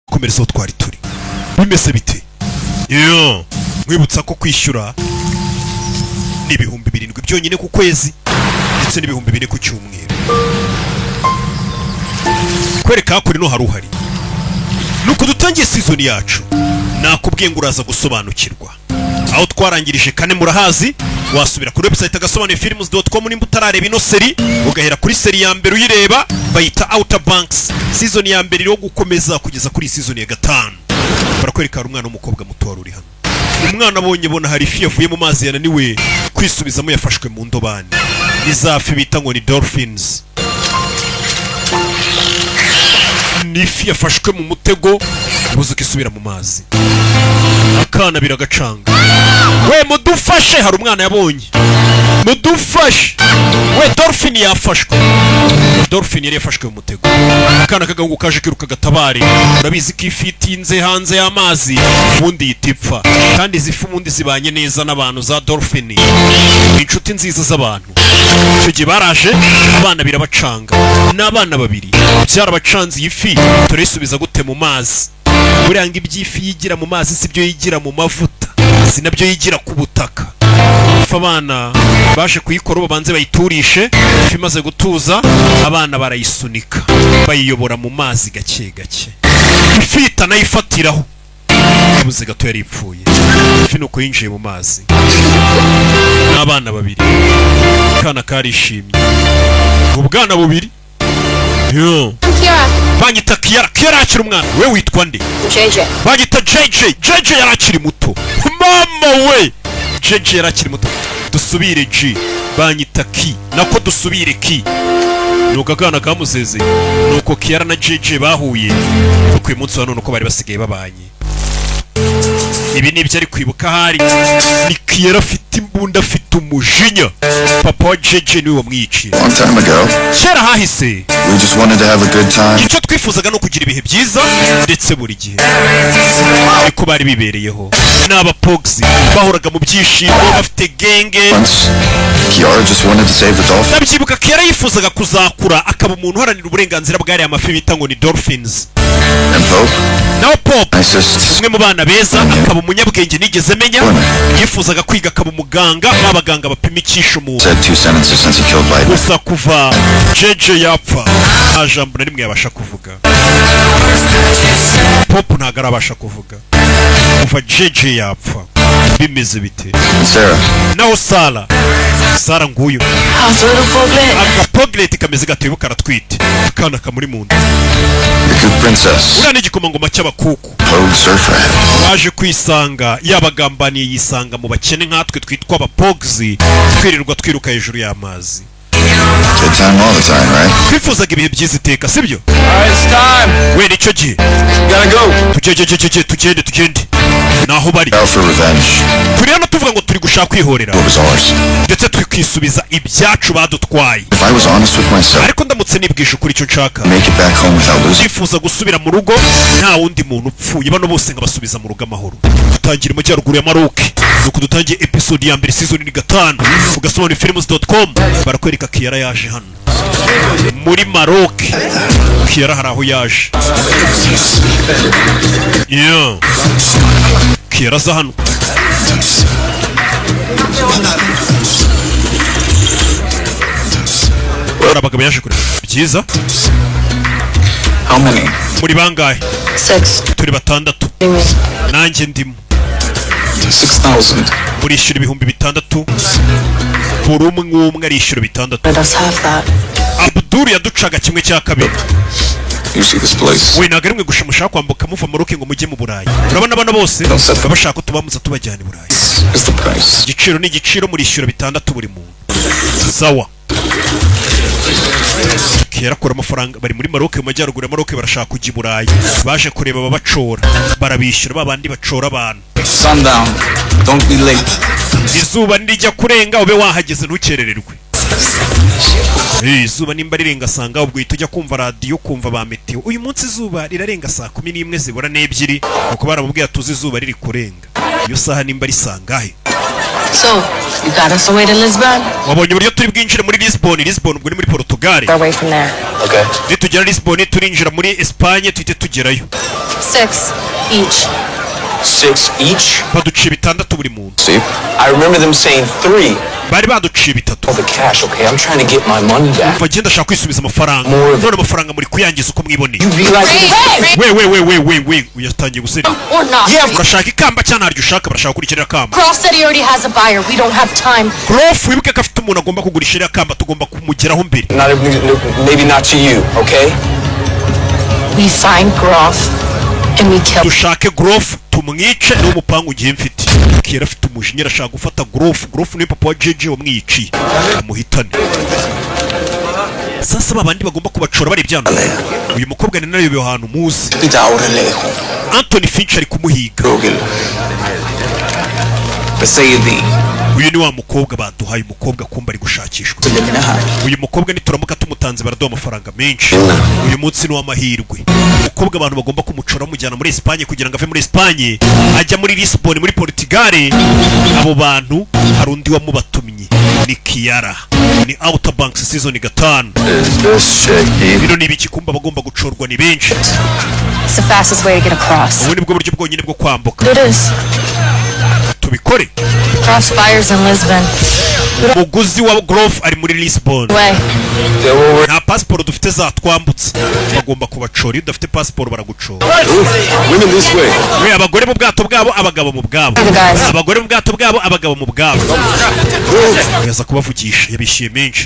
komereza twari turi bimeze bite yo mwibutsa ko kwishyura ni 7,000 byonyine ku kwezi ndetse n'4,000 ku cyumweru kwereka kuri no haruhari nuko dutangiye season yacu nakubwiye ngo uraza gusobanukirwa aho twarangirije kane murahazi wasubira kuri website agasobanuye films.com nimba utarareba ino seri ugahera kuri seri ya mbere uyireba bayita Outer Banks season ya mbere iro gukomeza kugeza kuri season ya 5 barakwereka umwana w'umukobwa muto wari uri hano umwana abonye bona hari ifi yavuye mu mazi yananiwe kwisubizamo yafashwe mu ndobani nizafi bita ngo ni dolphins nifi yafashwe mu mutego buzuka isubira mu mazi akana biragacanga we mudufashe hari umwana yabonye mudufashe we dolphin yafashwe dolphin yari yafashwe mu mutego akana kagahungu kaje kiruka gatabare urabizi ko ifi itinze hanze y'amazi ubundi yitipfa kandi izi fi ubundi zibanye neza n'abantu za dolphin inshuti nziza z'abantu icyo gihe baraje abana birabacanga n'abana babiri byarabacanze iyi fi turayisubiza gute mu mazi buranga iby'ifi yigira mu mazi sibyo yigira mu mavuta sinabyo yigira ku butaka abana baje kuyikora babanze bayiturishe ifi maze gutuza abana barayisunika bayiyobora mu mazi gake gake ifi itanayifatiraho ibuze gato yari ipfuye ifi nuko yinjiye mu mazi n'abana babiri kana karishimye ubwana bubiri yo banyita Kiara akiri umwana we witwa nde JJ banyita JJ yarakiri muto mama we JJ yarakiri muto dusubire G banyita Ki nako dusubire Ki nuko akana kamuzeze nuko Kiara na JJ bahuye kuko uyu munsi none uko bari basigaye babanye ibi nibyo ari kwibuka hari ni Kiara afite imbunda afite umujinya papa wa JJ niwe wamwiciye kera hahise icyo twifuzaga no kugira ibihe byiza ndetse buri gihe ariko bari bibereyeho n'aba Pogs bahoraga mu byishimo bafite genge nabyibuka Kiara yifuzaga kuzakura akaba umuntu uharanira uburenganzira bwari amafi bita ngo ni dolphins nawe Pope umwe mu bana beza akaba umunyabwenge nigeze menya yifuzaga kwiga akaba umuganga n'abaganga bapima icyisho umuntu gusa kuva JJ yapfa nta jambo na rimwe yabasha kuvuga Pope ntago arabasha kuvuga kuva JJ yapfa bimeze bite naho Sara nguyu Poglet kameze gatebo karatwite kana kamuri mu nda ura n'igikomangoma cy'abakuku waje kwisanga yabagambaniye yisanga mu bakene nkatwe twitwa abapogs twirirwa twiruka hejuru y'amazi twifuzaga ibihe byiza iteka sibyo we nicyo gihe tugende naho bari turi hano tuvuga ngo turi gushaka kwihorera ndetse turi kwisubiza ibyacu badutwaye ariko ndamutse nibwisha ukuri icyo nshaka nifuza gusubira mu rugo nta wundi muntu upfuye bano bose nkabasubiza mu rugo amahoro dutangira amajyaruguru ya Maroc nuko dutangiye episode ya mbere season ni 5 ugasobanura films.com barakwereka Kiara yaje hano muri Maroc Kiara haraho yaje Kiara za hano abagabo yaje kure byiza muri bangahe 6 turi batandatu nanjye ndimo 6,000 murishyura 6,000 buri umwe arishyura 6,000 Abdul yaducaga kimwe cya kabiri we ntabwo rimwe gusha mushaka kwambuka muva Maroc ngo mujye mu Burayi urabona abana bose babashaka ko tubamuza tubajyana i Burayi igiciro ni igiciro murishyura 6,000 buri muntu sawa Kiara kora amafaranga bari muri Maroc mu majyaruguru ya Maroc barashaka kujya i Burayi baje kureba babacora barabishyura babandi bacora abantu sundown don't be late izuba nijya kurenga ube wahageze ntukerererwe izuba nimba rirenga sanga ubwo tujya kumva radio kumva ba meteo uyu munsi izuba rirarenga saa 11 zibura n'ebyiri uko baramubwiye tuzi izuba riri kurenga iyo saha nimba risangahe So, you got us away to Lisbon? wabonye uburyo turi bwinjire muri Lisbon ubwo ni muri Portugal. We're away from there. Okay. Nitugera Lisbon turinjira muri Espagne tuhite tugerayo. 6 each. 6 each? Baduciye bitandatu buri muntu. See? I remember them saying 3. Bari baduciye bitatu. All the cash, okay? I'm trying to get my money back. Umva genda ashaka kwisubiza amafaranga. More. None amafaranga muri kuyangiza uko mwiboneye. You realize We uyatangiye gusenya. Or not. Yeah, Urashaka ikamba cyane haryo ushaka barashaka kurikira kamba. Cross said he already has a buyer. We don't have time. Grof wibuke ko afite umuntu agomba kugurishira kamba tugomba kumugeraho mbere. maybe not to you, okay? We find Groff and we kill. Dushake Grof tumwice no mupangu ugiye mfite. Kera afite umujinya arashaka gufata Grof ni papa wa JJ wamwiciye. Amuhitane. Sasa babandi bagomba kubacora bari byano. Uyu mukobwa ni nayo ahantu muzi. Anthony Finch ari kumuhiga. Uyu ni wa mukobwa baduhaye umukobwa kumba ari gushakishwa. Uyu mukobwa nituramuka tumutanze baraduha amafaranga menshi. Uyu munsi ni w'amahirwe. Umukobwa abantu bagomba kumucora mujyana muri Espagne kugira ngo ave muri Espagne ajya muri Lisbon muri Portugal. Abo bantu hari undi wamubatumye ni Kiara. Ni Outer Banks season 5. Bino ni ibiki kumba bagomba gucorwa ni benshi. It's the fastest way to get across. Ubu ni bwo buryo bwonyine bwo kwambuka. It is. Tubikore. Cross buyers in Lisbon. Umuguzi wa Grof ari muri Lisbon. Way. Nta passport dufite za twambutse. Bagomba kubacora iyo udafite passport baragucora. Women this way. We abagore mu bwato bwabo abagabo mu bwabo. Abagore mu bwato bwabo abagabo mu bwabo. Yaza kubavugisha yabishiye menshi.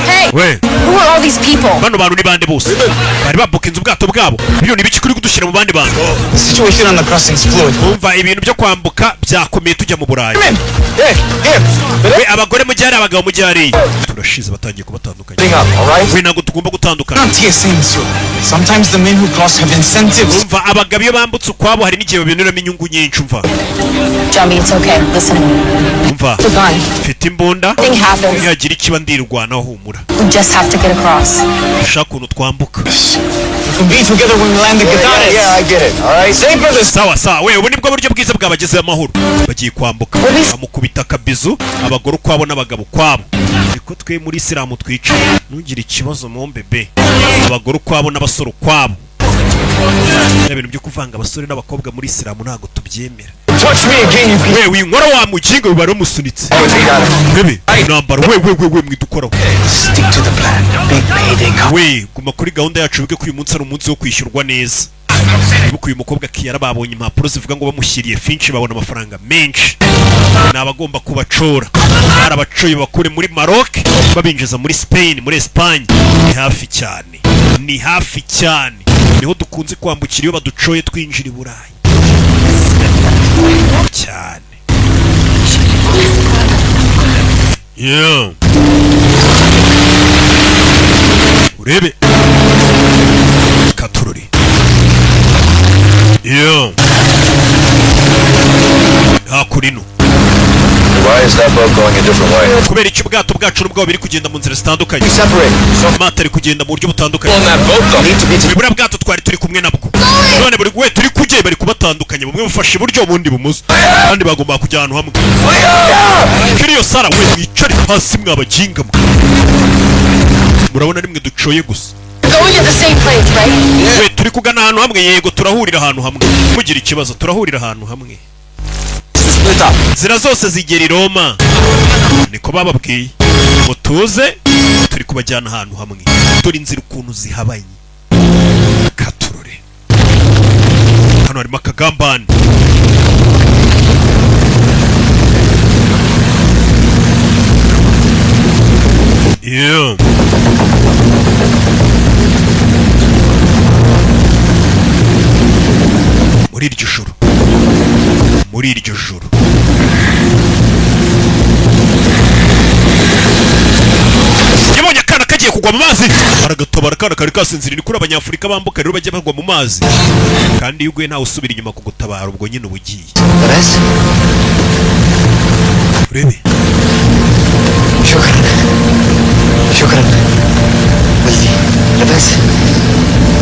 Hey. We. Who are all these people? Bano bantu ni bande bose. Bari babukinze ubwato bwabo. Bino ni biki kuri kudushyira mu bandi bantu. The situation on the crossing's fluid. Umva ibintu byo kwambuka byakomeye tujya mu Burayi. Here. We abagore mu cyari abagabo mu cyari. Turashize batangiye kubatandukanya. Bring up, all right? We nago tugomba gutandukana. Not TSA, monsieur. Sometimes the men who cross have incentives. Umva abagabo iyo bambutse ukwabo hari n'igihe babinuramo inyungu nyinshi umva. Johnny, it's okay. Listen. Umva. We're gone. Mfite imbunda. Thing happens. Yagira ikiba ndirwanaho humura. We just have to get across. Ushaka ukuntu twambuka. We can be together when we land the Gadanes. Yeah, I get it. All right. Stay for this. Sawa. We ubu nibwo buryo bwiza bwabagezeho amahoro. Bagiye kwambuka. Amukubita kabizu abagore ukwabo n'abagabo kwabo. Niko twe muri Islam twica. Ntugire ikibazo mu mbebe. Abagore ukwabo n'abasore ukwabo. Ibintu byo kuvanga abasore n'abakobwa muri Islam ntago tubyemera. Touch me again, you can. We winkora wa mukinga bibaro musunitse. Bebe, nambara we mwidukoraho. Stick to the plan. Big payday come. We guma kuri gahunda yacu bwe ko uyu munsi ari umunsi wo kwishyurwa neza. Buko uyu mukobwa Kiara babonye impapuro zivuga ngo bamushyiriye Finch babona amafaranga menshi. Nabagomba kubacora. Arabacoye bakure muri Maroc babinjiza muri Spain muri Espagne. Ni hafi cyane. Niho dukunze kwambukira iyo baducoye twinjira i Burayi. Cyane. Yeah. Urebe. Katururi. Yeah. Hakurino. Why is that boat going a different way? Kubera iki ubwato bwacu n'ubwabo biri kugenda mu nzira zitandukanye. Separate. Amato ari kugenda mu buryo butandukanye. On that boat though. Need to be together. Buriya bwato twari turi kumwe nabwo. None buri we turi kujye bari kubatandukanya bumwe bufashe iburyo ubundi ibumoso. Kandi bagomba kujya ahantu hamwe. Kiriyo Sara we mwicare hasi mwabaginga mwe. Murabona nimwe ducoye gusa. Going to the same place, right? We turi kugana ahantu hamwe yego turahurira ahantu hamwe. Mugira ikibazo turahurira ahantu hamwe. Zira zose zigera i Roma. Niko bababwiye. Mutuze turi kubajyana ahantu hamwe. Turi inzira ukuntu zihabanye. Katurore. Hano harimo akagambane. Yeah. Muri iryo joro yabonye akana kagiye kugwa mu mazi aragatobara akana kari kasinzira. Ni kuri abanyafurika bambuka rero bajya bagwa mu mazi kandi iyo uguye ntawe usubira inyuma kugutabara ubwo nyine uba ugiye. Urebe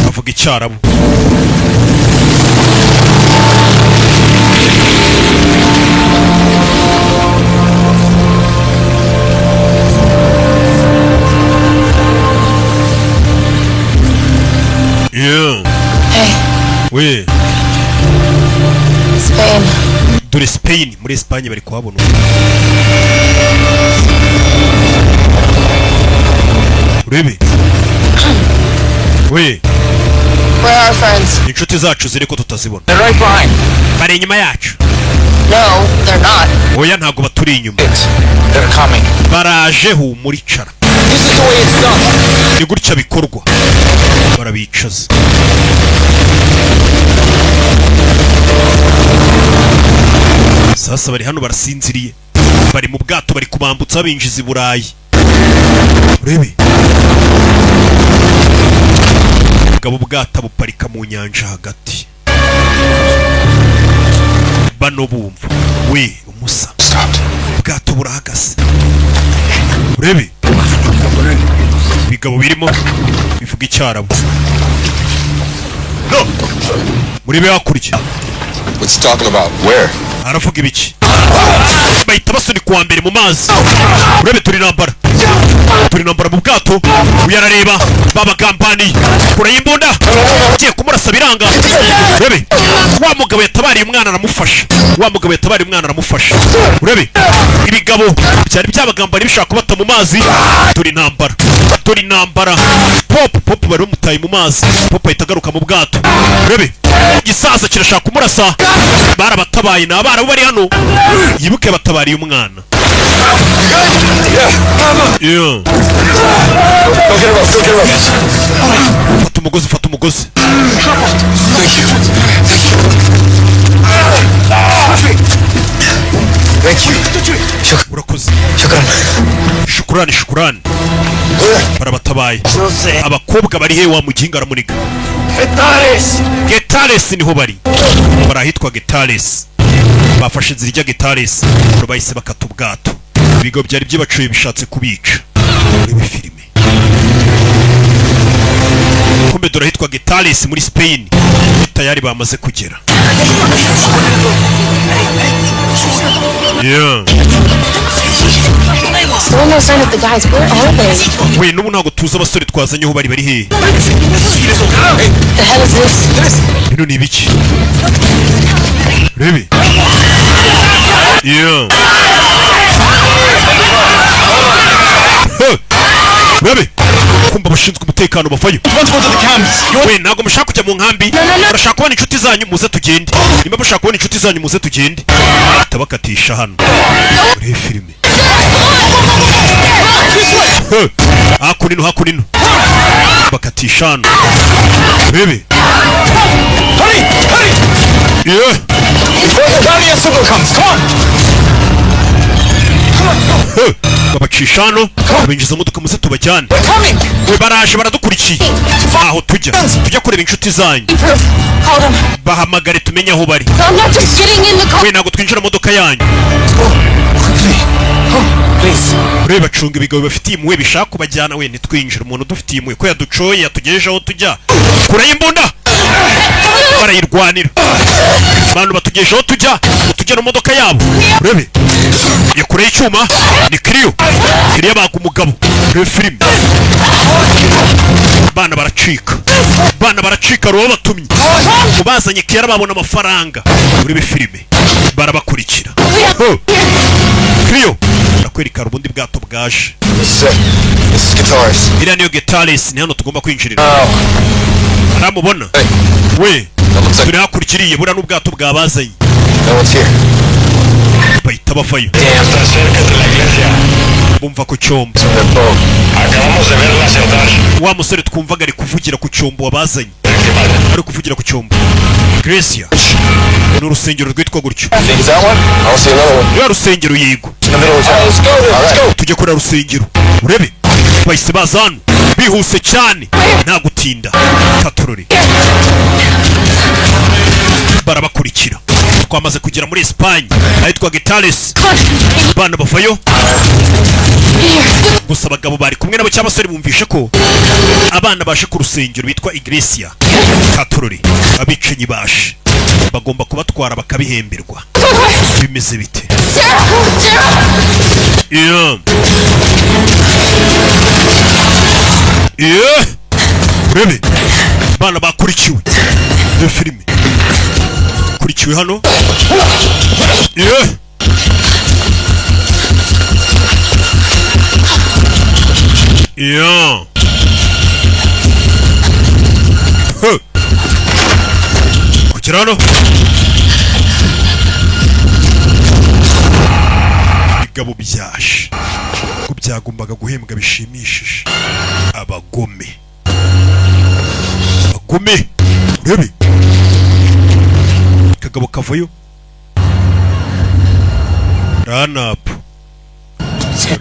avuga icyarabu. we Spain. dore Spain, muri Espagne bari kuhabona. Urebe we Where are our friends? inshuti zacu ziri ko tutazibona. They're right behind. Bari inyuma yacu. No, they're not. Oya ntago baturi inyuma. They're coming. Baraje humuricara. This is the way it's done. Ni gutya bikorwa. Barabicaza. Sasa bari hano barasinziriye. Bari mu bwato bari kubambutsa binjiza i Burayi. Urebe. Gabo bwata buparika mu nyanja hagati. Bano bumva. We umusa. Bwato burahagaze. Urebe. Bigabo birimo bivuga icyarabu. No. Muri be hakurya. What's he talking about? Where? Aravuga ibiki? Bahita basunika kuwa mbere mu mazi. Urebe turi nambara. Turi nambara mu bwato. Uyarareba babagambani. Kura yimbunda. Ugiye kumurasa biranga. Urebe. Wa mugabo yatabariye umwana aramufasha. Wa mugabo yatabariye umwana aramufasha. Urebe. Ibigabo byari byabagambani bishaka kubata mu mazi. Turi nambara. Turi nambara. Pop bari bamutaye mu mazi. Pop ahita agaruka mu bwato. Urebe. Igisaza kirashaka kumurasa. Barabatabaye na abana bari hano. Yibuke batabariye umwana. Yeah. Go get a rope. Fata umugozi. Thank you. Urakoze. Shukran. Shukurani. Barabatabaye. Abakobwa bari he wa muginga aramuniga. Getales niho bari. Barahitwa Getales. Bafashe inzira Getales. Bahise bakata ubwato. Ibigo byari byibacuye bishatse kubica. Muri filime. Kumbe dorahitwa Getales muri Spain. Tayari bamaze kugera. Yeah. Still no sign of the guys. Where are they? We nubu ntago tuza abasore twazanye aho bari he. The hell is this? Bino ni ibiki? Rebe. Yeah. Rebe. Kumba bashinzwe umutekano bafayo. We ntago mushaka kujya mu nkambi. Barashaka kubona inshuti zanyu muze tugende. Nimba mushaka kubona inshuti zanyu muze tugende. Tabakatisha hano. Uri filime. Hakunino. Bakatisha hano. Rebe. Hurry! Yeah. Daniel Super comes. Come on! Babacisha hano. Binjiza imodoka muze tubajyane. Coming! We baraje baradukurikiye. Aho tujya kureba inshuti zanyu. Hold on. Bahamagare tumenye aho bari. I'm not just getting in the car. We ntago twinjira modoka yanyu. Quickly. Please. Ureba bacunga ibigabo bafitiye impuhwe bishaka kubajyana we ntitwinjira umuntu dufitiye impuhwe ko yaducoye yatugejeje aho tujya. Kura y'imbunda. Barayirwanira. Abantu batugejeje aho tujya tugera mu modoka yabo. Urebe. Yakure icyuma ni Clio. Clio baga umugabo. Urebe film. Bana baracika roho batumye. Mubazanye kera babona amafaranga. Urebe filime. Barabakurikira. Clio. Nakwereka ubundi bwato bwaje. This is Guitars. Iriya niyo Getales ni hano tugomba kwinjirira. Aramubona. We. Turi hakurikiriye bura n'ubwato bwabazanye. No one's here. Bahita bavayo. Damn. Bumva ku cyombo. Acabamos de verla sentar. Wa musore twumvaga ari kuvugira ku cyombo wabazanye. Ari kuvugira ku cyombo. Gracia. Ni urusengero rwitwa gutyo. Is that one? I don't see another one. Ya rusengero yego. In the middle of town. Let's go then. Let's go. Tujye kuri rusengero. Urebe. Bahise bazana. Bihuse cyane. Nta gutinda. Katurori. Barabakurikira. Twamaze kugera muri Espagne. Ahitwa Getales. Bana bavayo. Gusa abagabo bari kumwe nabo cy'abasore bumvishe ko abana bashe ku rusengero bitwa Iglesia Catholic abicenyi bashe bagomba kubatwara bakabihemberwa. Bimeze bite? Yeah. Urebe. Bana bakurikiwe. filime kurikiwe hano yeah. Yeah. Kukira hano bigabo byashe ko byagombaga guhembwa bishimishije abagome urebe kagabo kavayo run up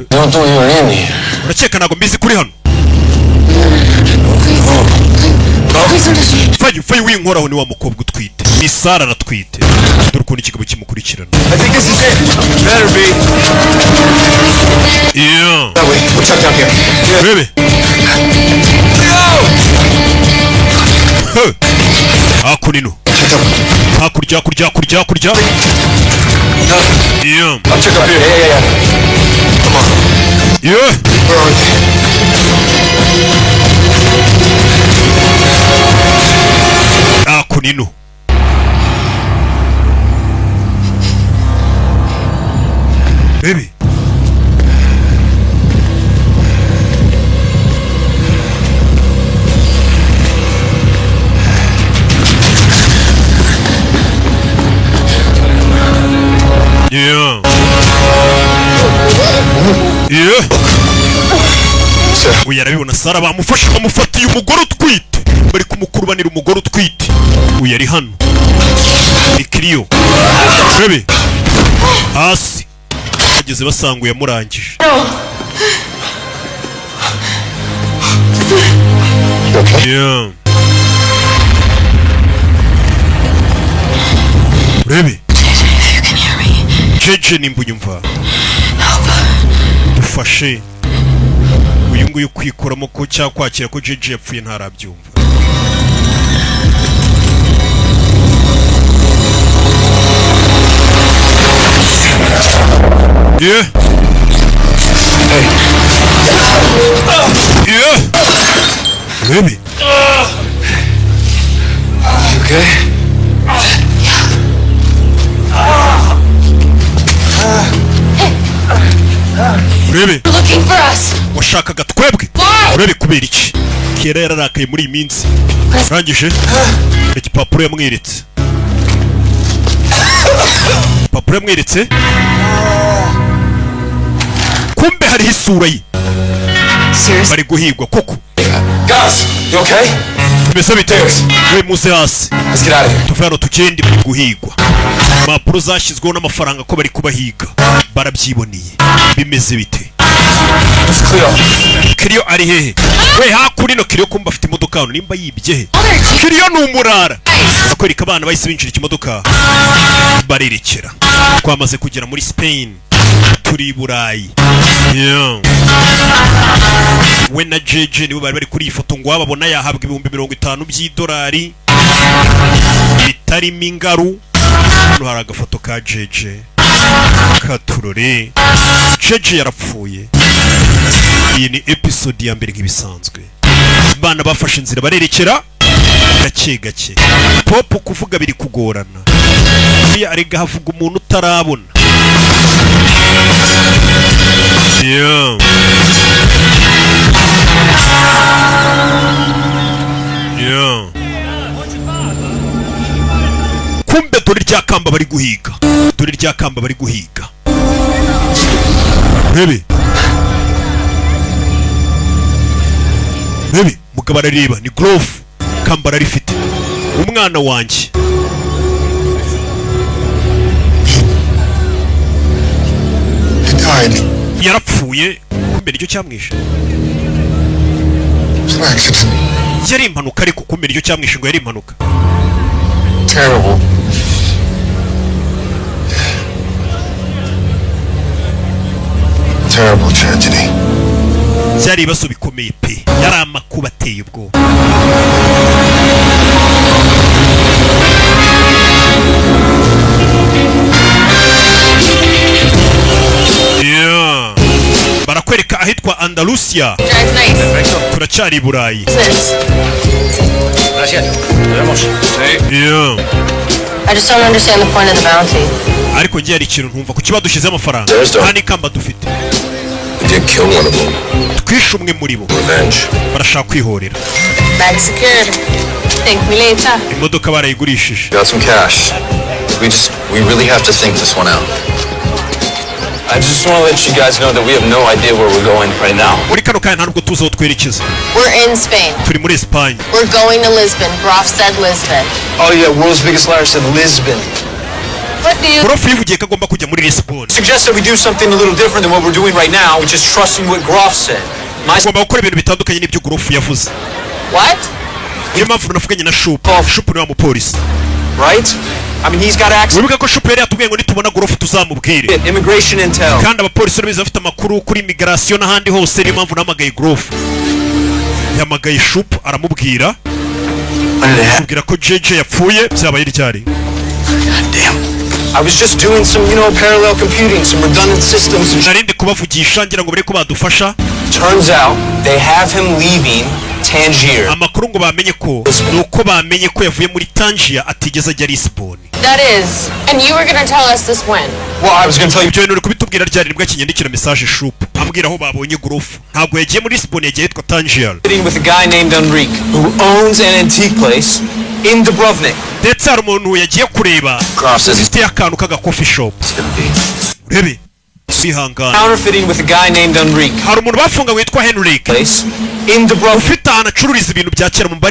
Don't do your name. urakeka nago mbizi kuri hano Fayu winkoraho ni wa mukobwa utwite ni Sara aratwite dore ukuntu ikigabo kimukurikirana I think this is it. Better be. Yeah. That way. We'll check down here. Yeah. Bebe hakurino hakurya yeah. I'll check up here. Yeah. Come on. Yeah. Where are they? Hakurino Bebe Yeah. Yeah. Uyu arabibona Sara bamufashe bamufatiye umugore utwite bari kumukurubanira umugore utwite uyu ari hano ikiriyo Bebe hasi bageze basanguye amurangije Yeah. Bebe Jeje nimba unyumva dufashe uyu nguyu kwikuramo ko cyangwa kwakira ko Jeje yapfuye ntarabyumva Yeah. Yeah. Baby. Okay. Baby. Looking for us. Washakaga twebwe. Baby kubera iki? Kera yararakaye muri iyi minsi. Rangije. Igipapuro yamweretse. Papuro yamweretse. Kumbe hari isura ye. Seriously? Bari guhigwa koko. Guys, you okay? Tumeze bite? We muze hasi. Let's get out of here. Tuve hano tugende bari guhigwa. Impapuro zashyizweho n'amafaranga ko bari kubahiga. Barabyiboneye. Bimeze bite? It's clear. Kiriyo ari hehe? We hakurino Kiriyo kumba afite imodoka hano nimba yibye he? Kiriyo ni umurara. Akwereka abana bahise binjira ikimodoka. Barerekera. Twamaze kugera muri Spain. Turi Burayi. Yeah. We na Jeje nibo bari kuri iyi foto ngo babona yahabwa $50,000 by'idolari. Bitarimo ingaru. Hano hari agafoto ka Jeje. Katurore. Jeje yarapfuye. Iyi ni episode ya mbere nk'ibisanzwe. Bana bafashe inzira barerekera gake. Pop kuvuga biri kugorana. Iyo arega havuga umuntu utarabona. Yeah. Yeah. Kumbe dore rya kamba bari guhiga. Dore rya kamba bari guhiga. Bebe. Bebe, mugabo arareba ni glove. Kamba arifite. Umwana wanjye. Yarapfuye kumbe nicyo cyamwishe. Yari impanuka ariko kumbe nicyo cyamwishe ngo yari impanuka. Terrible. Terrible tragedy. Byari ibibazo bikomeye pe. Yari amakuba ateye ubwoba. Yeah. Barakwereka ahitwa Andalusia. Drive nice. Turacyari i Burayi. This. Gracias. Nos vemos. Sí. Yeah. I just don't understand the point of the bounty. Ariko ngiye hari ikintu ntumva kuki badushyize amafaranga nta n'ikamba dufite. We did kill one of them. Twishe umwe muri bo. Revenge. Barashaka kwihorera. Bag secured. Thank me later. Imodoka barayigurishije. Got some cash. We really have to think this one out. I just want to let you guys know that we have no idea where we're going right now. Muri kano kanya nta nubwo tuzi aho twerekeza. We're in Spain. Turi muri Espagne. We're going to Lisbon. Groff said Lisbon. Oh yeah, world's biggest liar said Lisbon. What do you... Prof yivugiye ko agomba kujya muri Lisbon. Suggest that we do something a little different than what we're doing right now, which is trusting what Groff said. Tugomba gukora ibintu bitandukanye n'ibyo Groff yavuze. What? Niyo mpamvu navuganye na Shup. Shup ni wa mupolisi. Right? I mean, he's got access. Wibuka ko Shup yari yatubwiye ngo nitubona Groff tuzamubwire. Immigration intel. Kandi abapolisi bari bafite amakuru kuri immigration n'ahandi hose, niyo mpamvu namagaye Groff. Yamagaye Shup aramubwira. Amubwira ko JJ yapfuye byabaye ryari. Damn. I was just doing some, parallel computing, some redundant systems. Narindi kubavugisha ngira ngo bare ko badufasha. Turns out they have him leaving Tangier. Amakuru ngo bamenye ko nuko bamenye ko yavuye muri Tangier atigeze ajya Lisbon. That is. And you were going to tell us this when? Well, I was going to tell you. Ibyo uri kubitubwira ryari nibwo kinyandikira message Shup ambwira aho babonye Groff. Ntabwo yagiye muri Lisbon, yagiye yitwa Tangier. Sitting with a guy named Enrique who owns an antique place in Dubrovnik. Ndetse hari umuntu yagiye kureba afite akantu kaga coffee shop. Rebe sihangana. Counterfeiting with a guy named Enrique. Hari umuntu bafunga witwa Henrik Place in Dubrovnik. ufite ahantu acururiza ibintu bya kera mu